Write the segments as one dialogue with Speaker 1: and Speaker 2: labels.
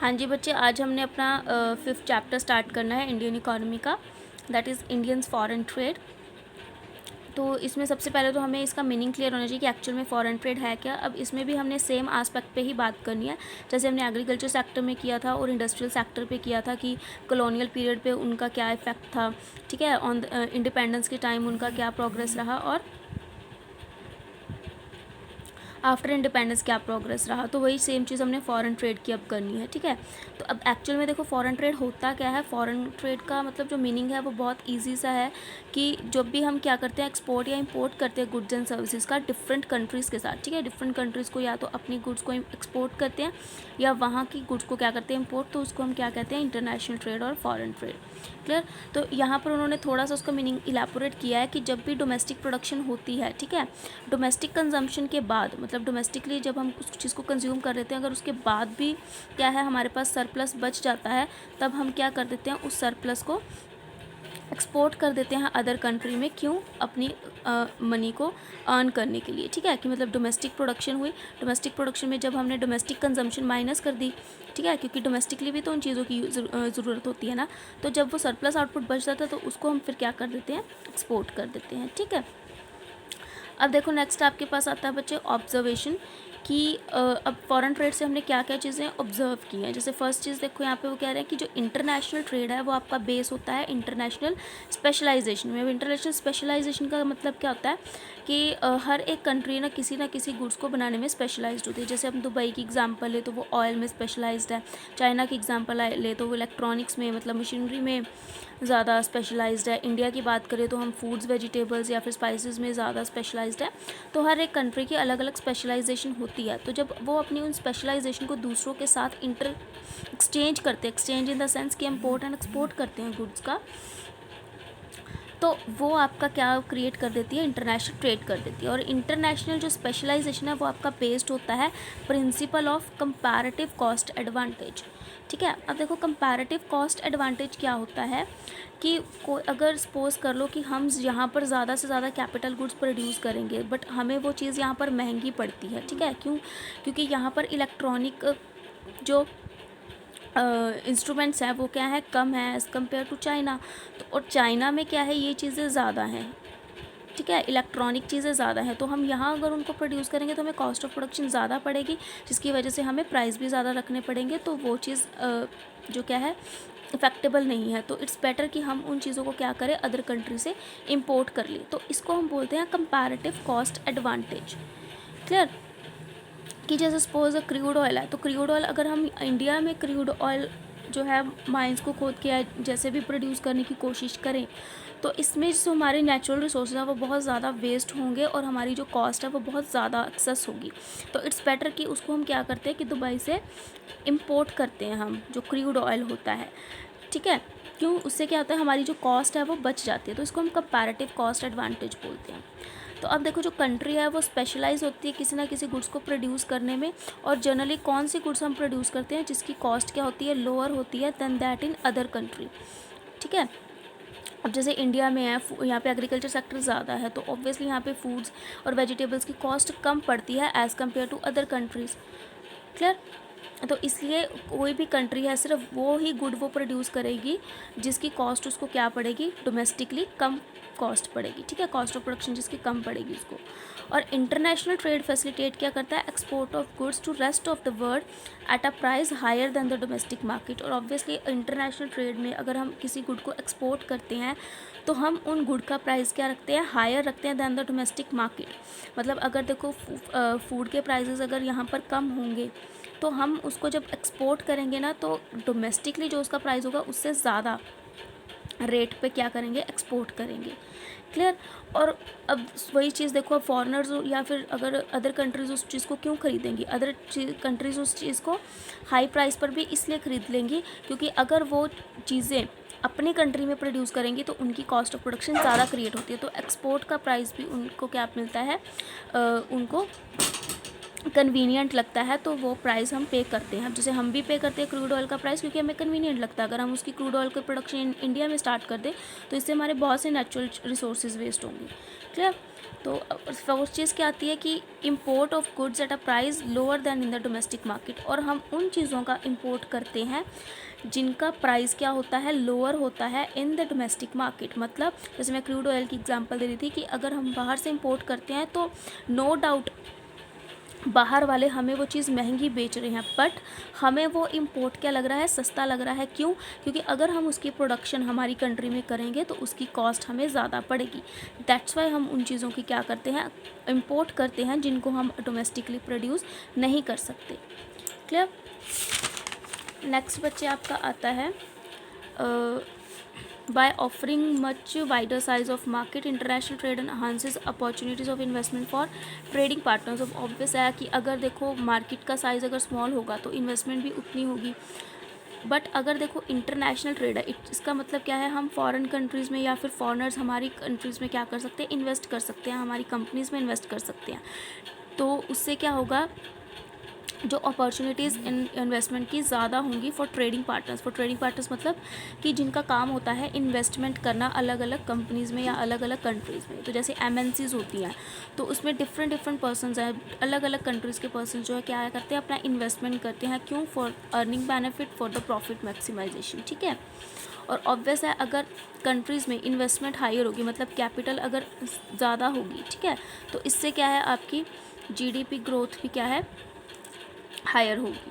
Speaker 1: हाँ जी बच्चे, आज हमने अपना 5th चैप्टर स्टार्ट करना है इंडियन इकोनॉमी का, that is Indians foreign trade. तो इसमें सबसे पहले तो हमें इसका मीनिंग क्लियर होना चाहिए कि एक्चुअल में फॉरेन ट्रेड है क्या। अब इसमें भी हमने सेम आस्पेक्ट पे ही बात करनी है जैसे हमने एग्रीकल्चर सेक्टर में किया था और इंडस्ट्रियल सेक्टर पे किया था कि कॉलोनियल पीरियड पे उनका क्या इफेक्ट था, ठीक है, ऑन इंडिपेंडेंस के टाइम उनका क्या प्रोग्रेस रहा और आफ्टर इंडिपेंडेंस क्या प्रोग्रेस रहा। तो वही सेम चीज़ हमने फॉरेन ट्रेड की अब करनी है, ठीक है। तो अब एक्चुअल में देखो फॉरेन ट्रेड होता क्या है। फॉरेन ट्रेड का मतलब जो मीनिंग है वो बहुत इजी सा है कि जब भी हम क्या करते हैं एक्सपोर्ट या इंपोर्ट करते हैं गुड्स एंड सर्विसेज का डिफरेंट कंट्रीज़ के साथ, ठीक है। डिफरेंट कंट्रीज़ को या तो अपनी गुड्स को एक्सपोर्ट करते हैं या वहाँ की गुड्स को क्या करते हैं इंपोर्ट, तो उसको हम क्या कहते हैं इंटरनेशनल ट्रेड और फॉरेन ट्रेड। क्लियर। तो यहाँ पर उन्होंने थोड़ा सा उसका मीनिंग इलेबोरेट किया है कि जब भी डोमेस्टिक प्रोडक्शन होती है, ठीक है, डोमेस्टिक कंजम्पशन के बाद मतलब डोमेस्टिकली जब हम उस चीज़ को कंज्यूम कर लेते हैं, अगर उसके बाद भी क्या है हमारे पास सरप्लस बच जाता है, तब हम क्या कर देते हैं उस सरप्लस को एक्सपोर्ट कर देते हैं अदर कंट्री में। क्यों? अपनी मनी को अर्न करने के लिए, ठीक है, कि मतलब डोमेस्टिक प्रोडक्शन हुई, डोमेस्टिक प्रोडक्शन में जब हमने डोमेस्टिक कंजम्पशन माइनस कर दी, ठीक है, क्योंकि डोमेस्टिकली भी तो उन चीज़ों की ज़रूरत होती है ना, तो जब वो सरप्लस आउटपुट बच जाता है तो उसको हम फिर क्या कर देते हैं एक्सपोर्ट कर देते हैं, ठीक है। अब देखो नेक्स्ट आपके पास आता है बच्चे ऑब्जर्वेशन कि अब फॉरेन ट्रेड से हमने क्या क्या चीज़ें ऑब्जर्व की हैं। जैसे फर्स्ट चीज़ देखो यहाँ पे वो कह रहे हैं कि जो इंटरनेशनल ट्रेड है वो आपका बेस होता है इंटरनेशनल स्पेशलाइजेशन में। अब इंटरनेशनल स्पेशलाइजेशन का मतलब क्या होता है कि हर एक कंट्री ना किसी गुड्स को बनाने में स्पेशलाइज्ड होती है। जैसे हम दुबई की एग्जांपल ले तो वो ऑयल में स्पेशलाइज्ड है, चाइना की एग्जांपल ले तो वो इलेक्ट्रॉनिक्स में मतलब मशीनरी में ज़्यादा स्पेशलाइज्ड है, इंडिया की बात करें तो हम फूड्स वेजिटेबल्स या फिर स्पाइसेस में ज़्यादा स्पेशलाइज्ड है। तो हर एक कंट्री की अलग अलग स्पेशलाइजेशन होती है। तो जब वो अपनी उन स्पेशलाइजेशन को दूसरों के साथ एक्सचेंज करते हैं, एक्सचेंज इन द सेंस कि इम्पोर्ट एंड एक्सपोर्ट करते हैं गुड्स का, तो वो आपका क्या क्रिएट कर देती है इंटरनेशनल ट्रेड कर देती है। और इंटरनेशनल जो स्पेशलाइजेशन है वो आपका बेस्ड होता है principle of comparative cost advantage, ठीक है। अब देखो कंपैरेटिव कॉस्ट एडवांटेज क्या होता है कि कोई अगर सपोज़ कर लो कि हम यहाँ पर ज़्यादा से ज़्यादा कैपिटल गुड्स प्रोड्यूस करेंगे बट हमें वो चीज़ यहाँ पर महंगी पड़ती है, ठीक है। क्यों? क्योंकि यहाँ पर इलेक्ट्रॉनिक जो इंस्ट्रूमेंट्स हैं वो क्या है कम है एज़ कम्पेयर टू चाइना। तो और चाइना में क्या है ये चीज़ें ज़्यादा हैं, ठीक है, इलेक्ट्रॉनिक चीज़ें ज़्यादा हैं। तो हम यहाँ अगर उनको प्रोड्यूस करेंगे तो हमें कॉस्ट ऑफ प्रोडक्शन ज़्यादा पड़ेगी, जिसकी वजह से हमें प्राइस भी ज़्यादा रखने पड़ेंगे। तो वो चीज़ जो क्या है इफेक्टेबल नहीं है। तो इट्स बेटर कि हम उन चीज़ों को क्या करें अदर कंट्री से इम्पोर्ट कर लें। तो इसको हम बोलते हैं कंपैरेटिव कॉस्ट एडवांटेज। क्लियर। कि जैसे सपोज क्रूड ऑयल है तो क्रूड ऑयल अगर हम इंडिया में क्रूड ऑयल जो है माइंस को खोद के जैसे भी प्रोड्यूस करने की कोशिश करें तो इसमें जो हमारे नेचुरल रिसोर्सेज हैं वो बहुत ज़्यादा वेस्ट होंगे और हमारी जो कॉस्ट है वो बहुत ज़्यादा एक्सेस होगी। तो इट्स बेटर कि उसको हम क्या करते हैं कि दुबई से इम्पोर्ट करते हैं हम जो क्रूड ऑयल होता है, ठीक है। क्यों? उससे क्या होता है हमारी जो कॉस्ट है वो बच जाती है। तो इसको हम कंपैरेटिव कॉस्ट एडवांटेज बोलते हैं। तो अब देखो जो कंट्री है वो स्पेशलाइज होती है किसी ना किसी गुड्स को प्रोड्यूस करने में, और जनरली कौन सी गुड्स हम प्रोड्यूस करते हैं जिसकी कॉस्ट क्या होती है लोअर होती है than that in other country, ठीक है। अब जैसे इंडिया में है यहाँ पे एग्रीकल्चर सेक्टर ज़्यादा है तो ऑब्वियसली यहाँ पे फूड्स और वेजिटेबल्स की कॉस्ट कम पड़ती है as compared to other countries. Clear. तो इसलिए कोई भी कंट्री है सिर्फ वो ही गुड वो प्रोड्यूस करेगी जिसकी कॉस्ट उसको क्या पड़ेगी डोमेस्टिकली कम कॉस्ट पड़ेगी, ठीक है, कॉस्ट ऑफ प्रोडक्शन जिसकी कम पड़ेगी उसको। और इंटरनेशनल ट्रेड फैसिलिटेट क्या करता है export of goods to rest of the world at a price higher than the domestic market. और ऑब्वियसली इंटरनेशनल ट्रेड में अगर हम किसी गुड को एक्सपोर्ट करते हैं तो हम उन गुड का प्राइस क्या रखते हैं हायर रखते हैं दैन द डोमेस्टिक मार्केट। मतलब अगर देखो फूड के प्राइजेस अगर यहाँ पर कम होंगे तो हम उसको जब एक्सपोर्ट करेंगे ना तो डोमेस्टिकली जो उसका प्राइस होगा उससे ज़्यादा रेट पे क्या करेंगे एक्सपोर्ट करेंगे। क्लियर। और अब वही चीज़ देखो फॉरेनर्स या फिर अगर अदर कंट्रीज़ उस चीज़ को क्यों खरीदेंगी, अदर कंट्रीज़ उस चीज़ को हाई प्राइस पर भी इसलिए ख़रीद लेंगी क्योंकि अगर वो चीज़ें अपनी कंट्री में प्रोड्यूस करेंगी तो उनकी कॉस्ट ऑफ प्रोडक्शन ज़्यादा क्रिएट होती है। तो एक्सपोर्ट का प्राइस भी उनको क्या मिलता है उनको कन्वीनियंट लगता है तो वो प्राइस हम पे करते हैं। अब जैसे हम भी पे करते हैं क्रूड ऑयल का प्राइस क्योंकि हमें कन्वीनियंट लगता है। अगर हम उसकी क्रूड ऑयल का प्रोडक्शन इंडिया में स्टार्ट कर दें तो इससे हमारे बहुत से नेचुरल रिसोर्सेज वेस्ट होंगे। क्लियर। तो फर्स्ट चीज़ क्या आती है कि import of goods at a price lower then in the domestic market, और हम उन चीज़ों का इम्पोर्ट करते हैं जिनका प्राइस क्या होता है, लोअर होता है इन द डोमेस्टिक मार्केट। मतलब जैसे मैं क्रूड ऑयल की एग्जांपल दे रही थी कि अगर हम बाहर से इम्पोर्ट करते हैं तो नो डाउट बाहर वाले हमें वो चीज़ महंगी बेच रहे हैं, बट हमें वो इम्पोर्ट क्या लग रहा है, सस्ता लग रहा है। क्यों? क्योंकि अगर हम उसकी प्रोडक्शन हमारी कंट्री में करेंगे तो उसकी कॉस्ट हमें ज़्यादा पड़ेगी। दैट्स वाई हम उन चीज़ों की क्या करते हैं, इम्पोर्ट करते हैं जिनको हम डोमेस्टिकली प्रोड्यूस नहीं कर सकते। क्लियर? नेक्स्ट बच्चे आपका आता है by offering much wider size of market, international trade enhances opportunities of investment for trading partners। of obvious है कि अगर देखो मार्केट का साइज़ अगर स्मॉल होगा तो इन्वेस्टमेंट भी उतनी होगी, बट अगर देखो इंटरनेशनल ट्रेड है, इसका मतलब क्या है, हम फॉरेन कंट्रीज़ में या फिर फॉरेनर्स हमारी कंट्रीज़ में क्या कर सकते हैं, इन्वेस्ट कर सकते हैं, हमारी कंपनीज़ में इन्वेस्ट कर सकते हैं। तो उससे क्या होगा, जो अपॉर्चुनिटीज़ इन्वेस्टमेंट की ज़्यादा होंगी फॉर ट्रेडिंग पार्टनर्स मतलब कि जिनका काम होता है इन्वेस्टमेंट करना अलग अलग कंपनीज़ में या अलग अलग कंट्रीज़ में। तो जैसे MNCs होती हैं तो उसमें डिफरेंट पर्सनस हैं, अलग अलग कंट्रीज़ के पर्सन जो है क्या करते हैं, अपना इन्वेस्टमेंट करते हैं। क्यों? For earning benefit, for the profit maximisation. ठीक है, और ऑब्वियस है अगर कंट्रीज़ में इन्वेस्टमेंट हायर होगी, मतलब कैपिटल अगर ज़्यादा होगी, ठीक है, तो इससे क्या है, आपकी GDP ग्रोथ भी क्या है, हायर होगी।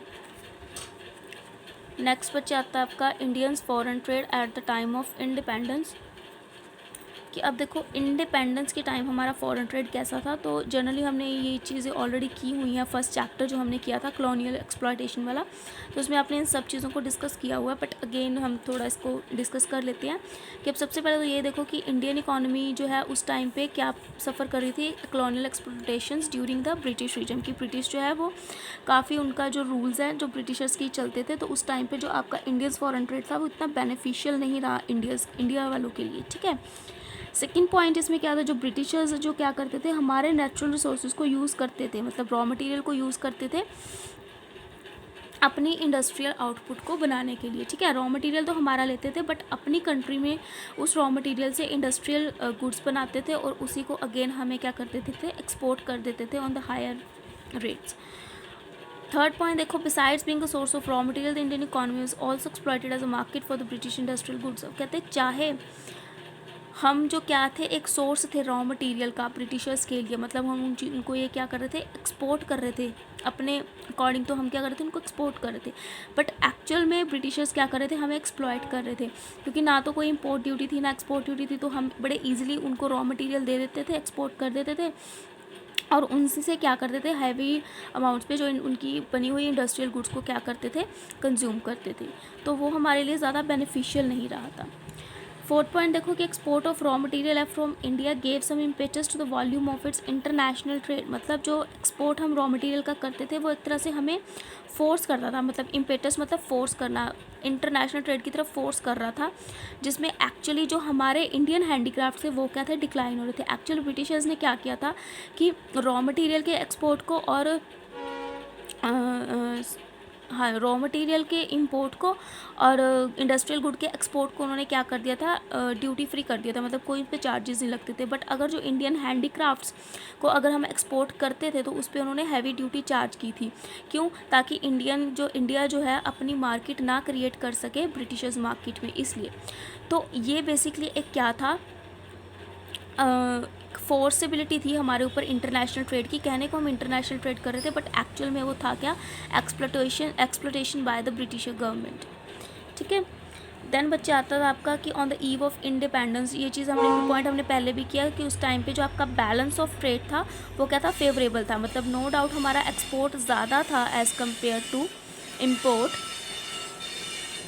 Speaker 1: नेक्स्ट बच्चे आता है आपका Indians foreign trade at the time of independence, कि अब देखो इंडिपेंडेंस के टाइम हमारा फॉरेन ट्रेड कैसा था। तो जनरली हमने ये चीज़ें ऑलरेडी की हुई हैं, फर्स्ट चैप्टर जो हमने किया था कॉलोनियल एक्सप्लॉयटेशन वाला, तो उसमें आपने इन सब चीज़ों को डिस्कस किया हुआ है, बट अगेन हम थोड़ा इसको डिस्कस कर लेते हैं कि अब सबसे पहले तो ये देखो कि इंडियन इकॉनमी जो है उस टाइम पे क्या सफ़र कर रही थी, colonial exploitations during the British region, की ब्रिटिश जो है वो काफ़ी उनका जो रूल्स हैं जो ब्रिटिशर्स की चलते थे, तो उस टाइम पे जो आपका इंडियंस फॉरेन ट्रेड था वो इतना बेनिफिशियल नहीं रहा इंडिया वालों के लिए। ठीक है, सेकेंड पॉइंट इसमें क्या था, जो ब्रिटिशर्स जो क्या करते थे, हमारे नेचुरल रिसोर्सेज को यूज़ करते थे, मतलब रॉ मटेरियल को यूज़ करते थे अपनी इंडस्ट्रियल आउटपुट को बनाने के लिए। ठीक है, रॉ मटेरियल तो हमारा लेते थे, बट अपनी कंट्री में उस रॉ मटेरियल से इंडस्ट्रियल गुड्स बनाते थे और उसी को अगेन हमें क्या कर देते थे, एक्सपोर्ट कर देते थे on the higher rates. Third point देखो, besides being a source of raw material the Indian economy is also exploited as a market for the British industrial goods. कहते हैं चाहे हम जो क्या थे, एक सोर्स थे रॉ मटेरियल का ब्रिटिशर्स के लिए, मतलब हम उनको ये क्या कर रहे थे, एक्सपोर्ट कर रहे थे अपने अकॉर्डिंग, तो हम क्या कर रहे थे, उनको एक्सपोर्ट कर रहे थे, बट एक्चुअल में ब्रिटिशर्स क्या कर रहे थे, हमें एक्सप्लॉयट कर रहे थे, क्योंकि ना तो कोई इंपोर्ट ड्यूटी थी ना एक्सपोर्ट ड्यूटी थी, तो हम बड़े ईजिली उनको रॉ मटेरियल दे देते थे, एक्सपोर्ट कर देते थे, और उनसे क्या करते थे, हैवी अमाउंट्स पे जो उनकी बनी हुई इंडस्ट्रियल गुड्स को क्या करते थे, कंज्यूम करते थे, तो वो हमारे लिए ज़्यादा बेनिफिशियल नहीं रहा था। फोर्थ पॉइंट देखो कि एक्सपोर्ट ऑफ रॉ मटेरियल है from India gave some impetus to the volume of its international trade. मतलब जो एक्सपोर्ट हम रॉ मटेरियल का करते थे वो एक तरह से हमें फोर्स करता था, मतलब इम्पेटस मतलब फोर्स करना, इंटरनेशनल ट्रेड की तरफ फोर्स कर रहा था, जिसमें एक्चुअली जो हमारे इंडियन हैंडीक्राफ्ट थे वो क्या थे, डिक्लाइन हो रहे थे। एक्चुअली ब्रिटिशर्स ने क्या किया था कि रॉ मटेरियल के एक्सपोर्ट को और हाँ, रॉ मटेरियल के इंपोर्ट को और इंडस्ट्रियल गुड के एक्सपोर्ट को उन्होंने क्या कर दिया था, ड्यूटी फ्री कर दिया था, मतलब कोई पे चार्जेस नहीं लगते थे। बट अगर जो इंडियन हैंडीक्राफ्ट्स को अगर हम एक्सपोर्ट करते थे तो उस पर उन्होंने हैवी ड्यूटी चार्ज की थी। क्यों? ताकि इंडिया जो है अपनी मार्केट ना क्रिएट कर सके ब्रिटिशर्स मार्केट में, इसलिए। तो ये बेसिकली एक क्या था, फोर्सेबिलिटी थी हमारे ऊपर इंटरनेशनल ट्रेड की। कहने को हम इंटरनेशनल ट्रेड कर रहे थे, बट एक्चुअल में वो था क्या, exploitation by the British government. ठीक है, देन बच्चे आता था आपका कि on the eve of independence, ये चीज़ हमने पॉइंट हमने पहले भी किया कि उस टाइम पे जो आपका बैलेंस ऑफ ट्रेड था वो क्या था, फेवरेबल था, मतलब नो डाउट हमारा एक्सपोर्ट ज़्यादा था as compared to import,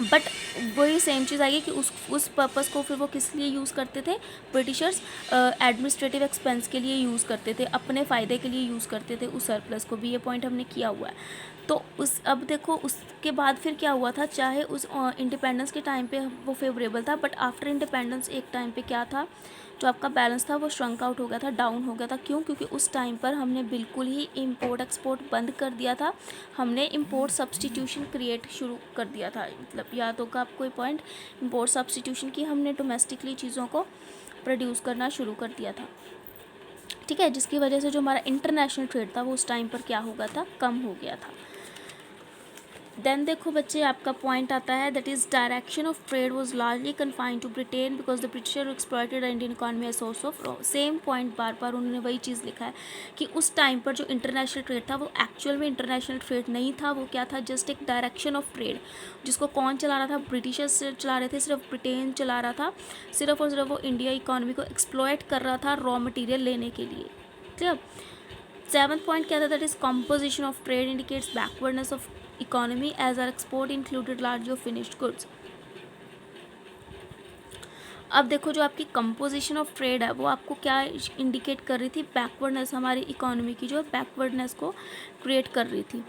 Speaker 1: but वही सेम चीज़ आएगी कि उस पर्पज़ को फिर वो किस लिए यूज़ करते थे, ब्रिटिशर्स एडमिनिस्ट्रेटिव एक्सपेंस के लिए यूज़ करते थे, अपने फ़ायदे के लिए यूज़ करते थे उस सरप्लस को भी, ये पॉइंट हमने किया हुआ है। तो अब देखो उसके बाद फिर क्या हुआ था, चाहे उस इंडिपेंडेंस के टाइम पे वो फेवरेबल था, बट आफ्टर इंडिपेंडेंस एक टाइम पे क्या था, जो आपका बैलेंस था वो श्रंक आउट हो गया था, डाउन हो गया था। क्यों? क्योंकि उस टाइम पर हमने बिल्कुल ही इम्पोर्ट एक्सपोर्ट बंद कर दिया था, हमने इम्पोर्ट सब्सटीट्यूशन क्रिएट शुरू कर दिया था। मतलब याद होगा आपको ये पॉइंट, इम्पोर्ट सब्सटीट्यूशन की, हमने डोमेस्टिकली चीज़ों को प्रोड्यूस करना शुरू कर दिया था। ठीक है, जिसकी वजह से जो हमारा इंटरनेशनल ट्रेड था वो उस टाइम पर क्या हो गया था, कम हो गया था। देन देखो बच्चे, आपका पॉइंट आता है that is direction of trade was largely confined to Britain because the Britisher exploited Indian economy as source of. Same point बार बार उन्होंने वही चीज़ लिखा है कि उस टाइम पर जो इंटरनेशनल ट्रेड था वो एक्चुअल में इंटरनेशनल ट्रेड नहीं था, वो क्या था, जस्ट एक डायरेक्शन ऑफ ट्रेड, जिसको कौन चला रहा था, ब्रिटिशर्स चला रहे थे, सिर्फ ब्रिटेन चला रहा था, सिर्फ और सिर्फ वो इंडिया इकॉनमी को एक्सप्लॉयट कर रहा था रॉ मटेरियल लेने के लिए। क्लियर। सेवन्थ पॉइंट क्या था, that is composition of trade indicates backwardness of economy as our export included largely of finished goods. अब देखो जो आपकी कंपोजिशन ऑफ ट्रेड है वो आपको क्या इंडिकेट कर रही थी, बैकवर्डनेस, हमारी इकोनॉमी की जो बैकवर्डनेस को क्रिएट कर रही थी।